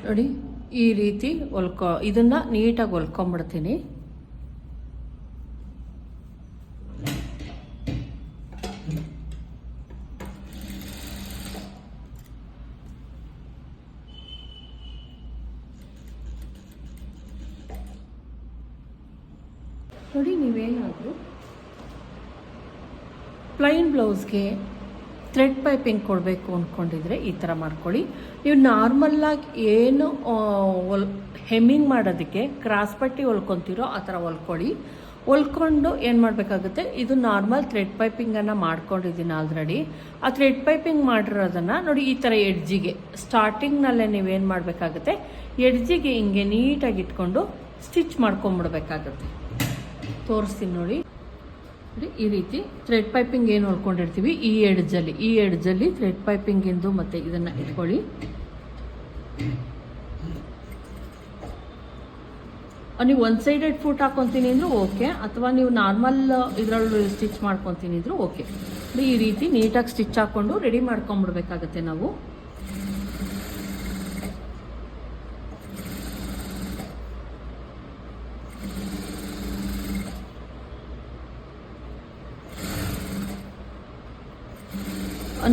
ನೋಡಿ ಈ ರೀತಿ ಇದನ್ನು ನೀಟಾಗಿ ಹೊಲ್ಕೊಂಬಿಡ್ತೀನಿ. ನೋಡಿ ನೀವೇನಾದರೂ ಪ್ಲೈನ್ ಬ್ಲೌಸ್ಗೆ ಥ್ರೆಡ್ ಪೈಪಿಂಗ್ ಕೊಡಬೇಕು ಅಂದ್ಕೊಂಡಿದ್ರೆ ಈ ಥರ ಮಾಡ್ಕೊಳ್ಳಿ. ನೀವು ನಾರ್ಮಲ್ಲಾಗಿ ಏನು ಹೆಮ್ಮಿಂಗ್ ಮಾಡೋದಕ್ಕೆ ಕ್ರಾಸ್ ಪಟ್ಟಿ ಹೊಲ್ಕೊತೀರೋ ಆ ಥರ ಹೊಲ್ಕೊಂಡು ಏನು ಮಾಡಬೇಕಾಗುತ್ತೆ, ಇದು ನಾರ್ಮಲ್ ಥ್ರೆಡ್ ಪೈಪಿಂಗನ್ನು ಮಾಡ್ಕೊಂಡಿದ್ದೀನಿ ಆಲ್ರೆಡಿ. ಆ ಥ್ರೆಡ್ ಪೈಪಿಂಗ್ ಮಾಡಿರೋದನ್ನು ನೋಡಿ ಈ ಥರ ಎಡ್ಜಿಗೆ ಸ್ಟಾರ್ಟಿಂಗ್ನಲ್ಲೇ ನೀವೇನು ಮಾಡಬೇಕಾಗುತ್ತೆ, ಎಡ್ಜಿಗೆ ಹಿಂಗೆ ನೀಟಾಗಿ ಇಟ್ಕೊಂಡು ಸ್ಟಿಚ್ ಮಾಡ್ಕೊಂಬಿಡ್ಬೇಕಾಗತ್ತೆ. ತೋರಿಸ್ತೀನಿ ನೋಡಿ. ಈ ರೀತಿ ಥ್ರೆಡ್ ಪೈಪಿಂಗ್ ಏನು ಹೊಲ್ಕೊಂಡಿರ್ತೀವಿ ಈ ಎಡ್ಜಲ್ಲಿ ಥ್ರೆಡ್ ಪೈಪಿಂಗಿಂದು ಮತ್ತು ಇದನ್ನು ಇಟ್ಕೊಳ್ಳಿ. ನೀವು ಒನ್ ಸೈಡೆಡ್ ಫೂಟ್ ಹಾಕೊತೀನಿ ಅಂದರೂ ಓಕೆ, ಅಥವಾ ನೀವು ನಾರ್ಮಲ್ ಇದರಲ್ಲಿ ಸ್ಟಿಚ್ ಮಾಡ್ಕೊತೀನಿ ಅಂದರೂ ಓಕೆ. ಈ ರೀತಿ ನೀಟಾಗಿ ಸ್ಟಿಚ್ ಹಾಕ್ಕೊಂಡು ರೆಡಿ ಮಾಡ್ಕೊಂಬಿಡ್ಬೇಕಾಗತ್ತೆ ನಾವು.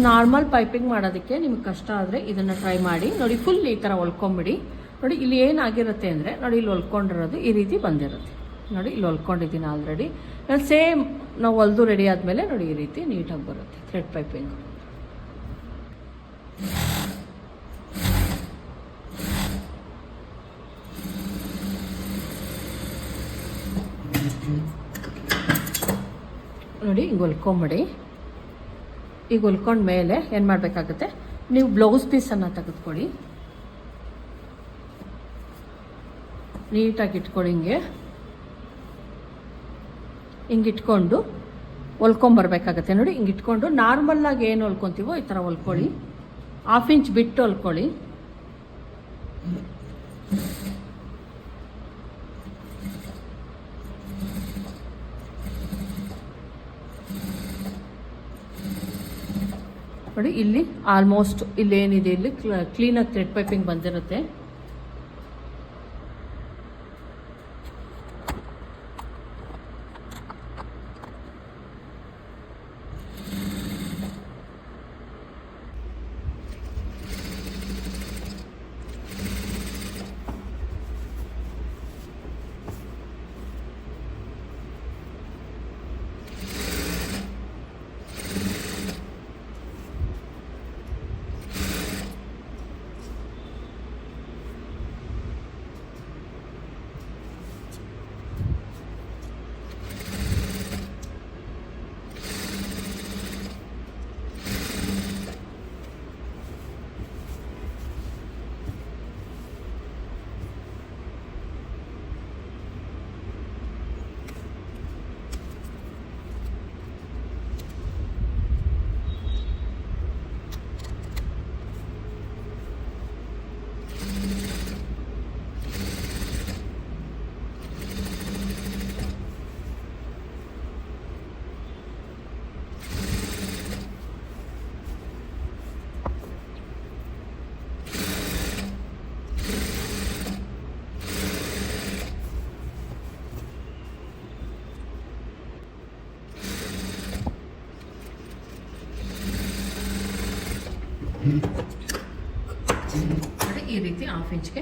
ನಾರ್ಮಲ್ ಪೈಪಿಂಗ್ ಮಾಡೋದಕ್ಕೆ ನಿಮ್ಗೆ ಕಷ್ಟ ಆದರೆ ಇದನ್ನು ಟ್ರೈ ಮಾಡಿ. ನೋಡಿ ಫುಲ್ ಈ ಥರ ಹೊಲ್ಕೊಂಬಿಡಿ. ನೋಡಿ ಇಲ್ಲಿ ಏನಾಗಿರುತ್ತೆ ಅಂದರೆ ನೋಡಿ ಇಲ್ಲಿ ಹೊಲ್ಕೊಂಡಿರೋದು ಈ ರೀತಿ ಬಂದಿರುತ್ತೆ. ನೋಡಿ ಇಲ್ಲಿ ಹೊಲ್ಕೊಂಡಿದ್ದೀನಿ ಆಲ್ರೆಡಿ. ಸೇಮ್ ನಾವು ಹೊಲ್ದು ರೆಡಿ ಆದಮೇಲೆ ನೋಡಿ ಈ ರೀತಿ ನೀಟಾಗಿ ಬರುತ್ತೆ ಥ್ರೆಡ್ ಪೈಪಿಂಗ್. ನೋಡಿ ಹಿಂಗೆ ಹೊಲ್ಕೊಂಬಿಡಿ. ಈಗ ಹೊಲ್ಕೊಂಡ ಮೇಲೆ ಏನು ಮಾಡಬೇಕಾಗುತ್ತೆ, ನೀವು ಬ್ಲೌಸ್ ಪೀಸನ್ನು ತೆಗೆದುಕೊಳ್ಳಿ, ನೀಟಾಗಿ ಇಟ್ಕೊಳ್ಳಿ. ಹಿಂಗೆ ಇಟ್ಕೊಂಡು ಹೊಲ್ಕೊಂಬರ್ಬೇಕಾಗತ್ತೆ. ನೋಡಿ ಹಿಂಗೆ ಇಟ್ಕೊಂಡು ನಾರ್ಮಲ್ಲಾಗಿ ಏನು ಹೊಲ್ಕೊತೀವೋ ಈ ಥರ ಹೊಲ್ಕೊಳ್ಳಿ. 1/2 ಇಂಚ್ ಬಿಟ್ಟು ಹೊಲ್ಕೊಳ್ಳಿ. ನೋಡಿ ಇಲ್ಲಿ ಆಲ್ಮೋಸ್ಟ್ ಇಲ್ಲೇನಿದೆ ಇಲ್ಲಿ ಕ್ಲೀನಾಗಿ ಥ್ರೆಡ್ ಪೈಪಿಂಗ್ ಬಂದಿರುತ್ತೆ. ನೋಡಿ ಈ ರೀತಿ 1/2 ಇಂಚ್ಗೆ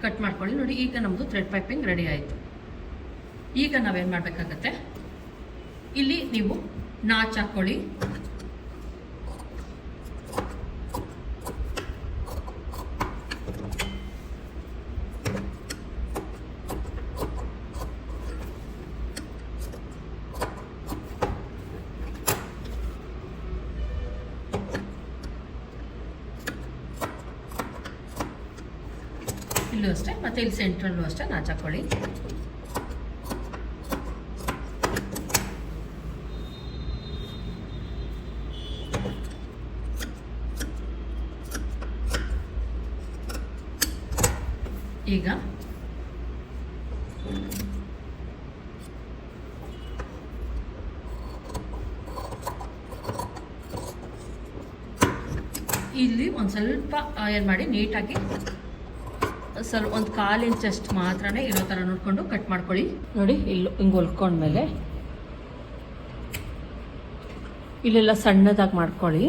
ಕಟ್ ಮಾಡ್ಕೊಳ್ಳಿ. ನೋಡಿ ಈಗ ನಮ್ಮದು ಥ್ರೆಡ್ ಪೈಪಿಂಗ್ ರೆಡಿ ಆಯಿತು. ಈಗ ನಾವೇನು ಮಾಡಬೇಕಾಗತ್ತೆ, ಇಲ್ಲಿ ನೀವು ನಾಚ್ ಹಾಕ್ಕೊಳ್ಳಿ. ಇಲ್ಲೂ ಅಷ್ಟೇ, ಮತ್ತು ಇಲ್ಲಿ ಸೆಂಟ್ರಲ್ಲೂ ಅಷ್ಟೇ ನಾಚ್ ಹಾಕ್ಕೊಳ್ಳಿ. ಈಗ ಇಲ್ಲಿ ಒಂದು ಸ್ವಲ್ಪ ಏನು ಮಾಡಿ ನೀಟಾಗಿ ಸ್ವಲ್ಪ ಒಂದು 1/4 ಇಂಚಷ್ಟು ಮಾತ್ರ ಇರೋ ಥರ ನೋಡಿಕೊಂಡು ಕಟ್ ಮಾಡ್ಕೊಳ್ಳಿ. ನೋಡಿ ಇಲ್ಲಿ ಹಿಂಗೆ ಹೊಲ್ಕೊಂಡ್ಮೇಲೆ ಇಲ್ಲೆಲ್ಲ ಸಣ್ಣದಾಗಿ ಮಾಡ್ಕೊಳ್ಳಿ.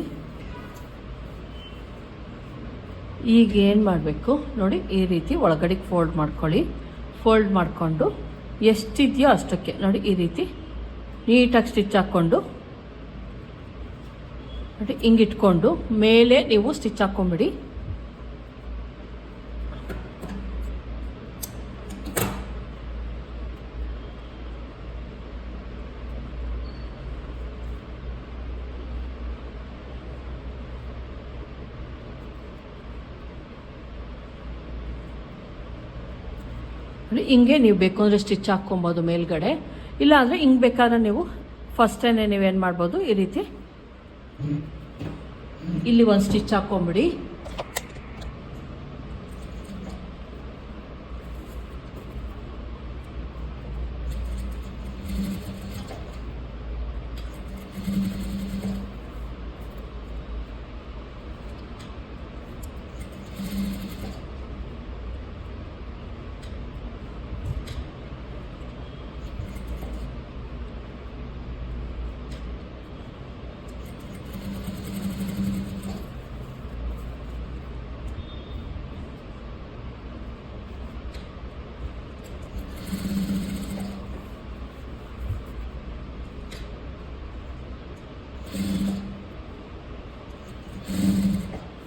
ಈಗ ಏನು ಮಾಡಬೇಕು ನೋಡಿ, ಈ ರೀತಿ ಒಳಗಡೆಗೆ ಫೋಲ್ಡ್ ಮಾಡ್ಕೊಳ್ಳಿ. ಫೋಲ್ಡ್ ಮಾಡಿಕೊಂಡು ಎಷ್ಟಿದೆಯೋ ಅಷ್ಟಕ್ಕೆ ನೋಡಿ ಈ ರೀತಿ ನೀಟಾಗಿ ಸ್ಟಿಚ್ ಹಾಕ್ಕೊಂಡು ನೋಡಿ ಹಿಂಗೆ ಇಟ್ಕೊಂಡು ಮೇಲೆ ನೀವು ಸ್ಟಿಚ್ ಹಾಕ್ಕೊಂಬಿಡಿ. ಹಿಂಗೆ ನೀವು ಬೇಕು ಅಂದರೆ ಸ್ಟಿಚ್ ಹಾಕ್ಕೊಬೋದು ಮೇಲ್ಗಡೆ, ಇಲ್ಲ ಅಂದರೆ ಹಿಂಗೆ ಬೇಕಾದ್ರೆ ನೀವು ಫಸ್ಟೇನೆ ನೀವೇನು ಮಾಡ್ಬೋದು, ಈ ರೀತಿ ಇಲ್ಲಿ ಒಂದು ಸ್ಟಿಚ್ ಹಾಕ್ಕೊಂಬಿಡಿ.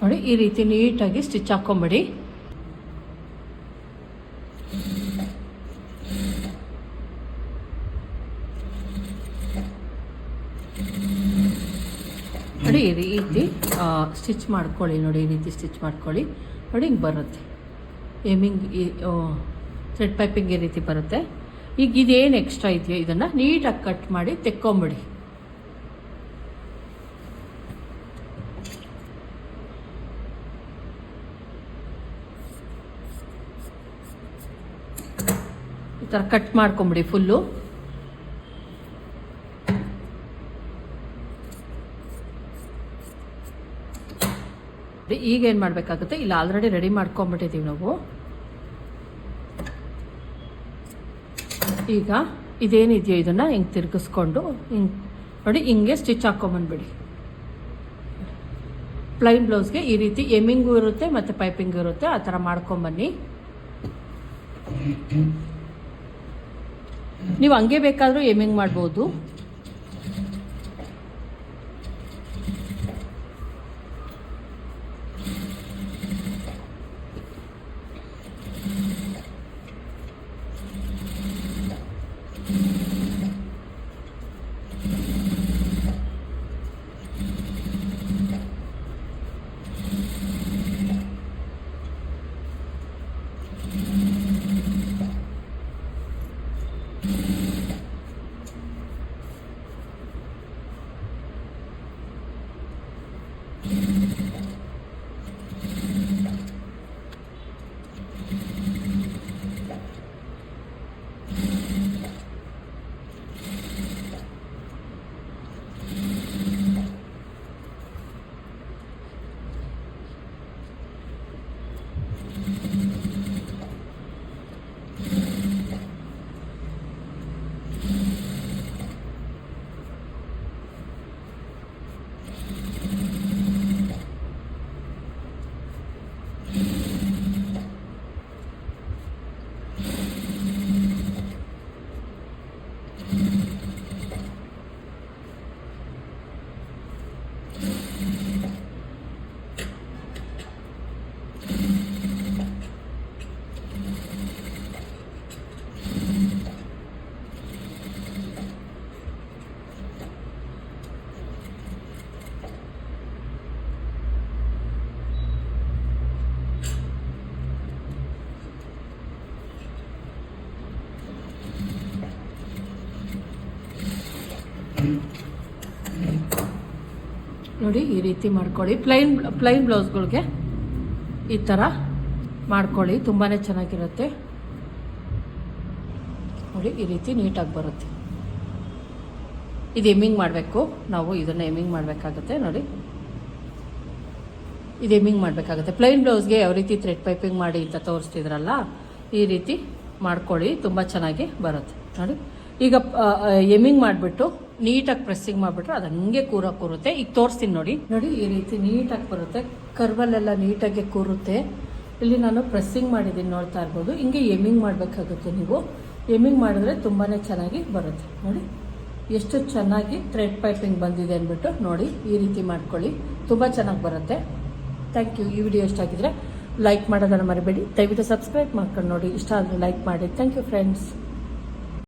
ನೋಡಿ ಈ ರೀತಿ ನೀಟಾಗಿ ಸ್ಟಿಚ್ ಹಾಕ್ಕೊಂಬಿಡಿ. ನೋಡಿ ಈ ರೀತಿ ಸ್ಟಿಚ್ ಮಾಡ್ಕೊಳ್ಳಿ. ನೋಡಿ ಈ ರೀತಿ ಸ್ಟಿಚ್ ಮಾಡ್ಕೊಳ್ಳಿ. ನೋಡಿ ಹಿಂಗೆ ಬರುತ್ತೆ ಎಮಿಂಗ್, ಥ್ರೆಡ್ ಪೈಪಿಂಗ್ ಈ ರೀತಿ ಬರುತ್ತೆ. ಈಗ ಇದೇನು ಎಕ್ಸ್ಟ್ರಾ ಇದೆಯೋ ಇದನ್ನು ನೀಟಾಗಿ ಕಟ್ ಮಾಡಿ ತೆಕ್ಕೊಂಬಿಡಿ. ಈ ಥರ ಕಟ್ ಮಾಡ್ಕೊಂಬಿಡಿ ಫುಲ್ಲು. ಈಗ ಏನು ಮಾಡಬೇಕಾಗುತ್ತೆ, ಇಲ್ಲ ಆಲ್ರೆಡಿ ರೆಡಿ ಮಾಡ್ಕೊಂಬಿಟ್ಟಿದ್ದೀವಿ ನಾವು. ಈಗ ಇದೇನಿದೆಯೋ ಇದನ್ನು ಹಿಂಗೆ ತಿರುಗಿಸ್ಕೊಂಡು ಹಿಂಗೆ ನೋಡಿ ಹಿಂಗೆ ಸ್ಟಿಚ್ ಹಾಕ್ಕೊಂಬಂದ್ಬಿಡಿ. ಪ್ಲೈನ್ ಬ್ಲೌಸ್ಗೆ ಈ ರೀತಿ ಎಮ್ಮಿಂಗು ಇರುತ್ತೆ ಮತ್ತು ಪೈಪಿಂಗು ಇರುತ್ತೆ, ಆ ಥರ ಮಾಡ್ಕೊಂಬನ್ನಿ. ನೀವು ಹಂಗೆ ಬೇಕಾದರೂ ಎಮ್ಮಿಂಗ್ ಮಾಡ್ಬೋದು. ನೋಡಿ ಈ ರೀತಿ ಮಾಡ್ಕೊಳ್ಳಿ. ಪ್ಲೈನ್ ಬ್ಲೌಸ್ಗಳಿಗೆ ಈ ಥರ ಮಾಡ್ಕೊಳ್ಳಿ, ತುಂಬಾ ಚೆನ್ನಾಗಿರುತ್ತೆ. ನೋಡಿ ಈ ರೀತಿ ನೀಟಾಗಿ ಬರುತ್ತೆ. ಇದು ಎಮ್ಮಿಂಗ್ ಮಾಡಬೇಕು, ನಾವು ಇದನ್ನು ಎಮ್ಮಿಂಗ್ ಮಾಡಬೇಕಾಗುತ್ತೆ. ನೋಡಿ ಇದು ಎಮ್ಮಿಂಗ್ ಮಾಡಬೇಕಾಗುತ್ತೆ. ಪ್ಲೈನ್ ಬ್ಲೌಸ್ಗೆ ಯಾವ ರೀತಿ ಥ್ರೆಡ್ ಪೈಪಿಂಗ್ ಮಾಡಿ ಅಂತ ತೋರಿಸ್ತಿದ್ರಲ್ಲ, ಈ ರೀತಿ ಮಾಡ್ಕೊಳ್ಳಿ, ತುಂಬ ಚೆನ್ನಾಗಿ ಬರುತ್ತೆ ನೋಡಿ. ಈಗ ಎಮ್ಮಿಂಗ್ ಮಾಡಿಬಿಟ್ಟು ನೀಟಾಗಿ ಪ್ರೆಸ್ಸಿಂಗ್ ಮಾಡಿಬಿಟ್ರೆ ಅದು ಹಂಗೆ ಕೂರುತ್ತೆ. ಈಗ ತೋರಿಸ್ತೀನಿ ನೋಡಿ. ಈ ರೀತಿ ನೀಟಾಗಿ ಬರುತ್ತೆ, ಕರ್ವಲ್ಲೆಲ್ಲ ನೀಟಾಗಿ ಕೂರುತ್ತೆ. ಇಲ್ಲಿ ನಾನು ಪ್ರೆಸ್ಸಿಂಗ್ ಮಾಡಿದ್ದೀನಿ, ನೋಡ್ತಾ ಇರ್ಬೋದು. ಹಿಂಗೆ ಎಮ್ಮಿಂಗ್ ಮಾಡಬೇಕಾಗುತ್ತೆ. ನೀವು ಎಮ್ಮಿಂಗ್ ಮಾಡಿದ್ರೆ ತುಂಬಾ ಚೆನ್ನಾಗಿ ಬರುತ್ತೆ ನೋಡಿ. ಎಷ್ಟು ಚೆನ್ನಾಗಿ ಥ್ರೆಡ್ ಪೈಪಿಂಗ್ ಬಂದಿದೆ ಅಂದ್ಬಿಟ್ಟು ನೋಡಿ. ಈ ರೀತಿ ಮಾಡ್ಕೊಳ್ಳಿ, ತುಂಬ ಚೆನ್ನಾಗಿ ಬರುತ್ತೆ. Thank you. ಈ ವಿಡಿಯೋ ಇಷ್ಟ ಆಗಿದ್ರೆ ಲೈಕ್ ಮಾಡೋದನ್ನು ಮರಿಬೇಡಿ. ದಯವಿಟ್ಟು ಸಬ್ಸ್ಕ್ರೈಬ್ ಮಾಡ್ಕೊಂಡು ನೋಡಿ. ಇಷ್ಟ ಆದರೆ ಲೈಕ್ ಮಾಡಿ. Thank you friends.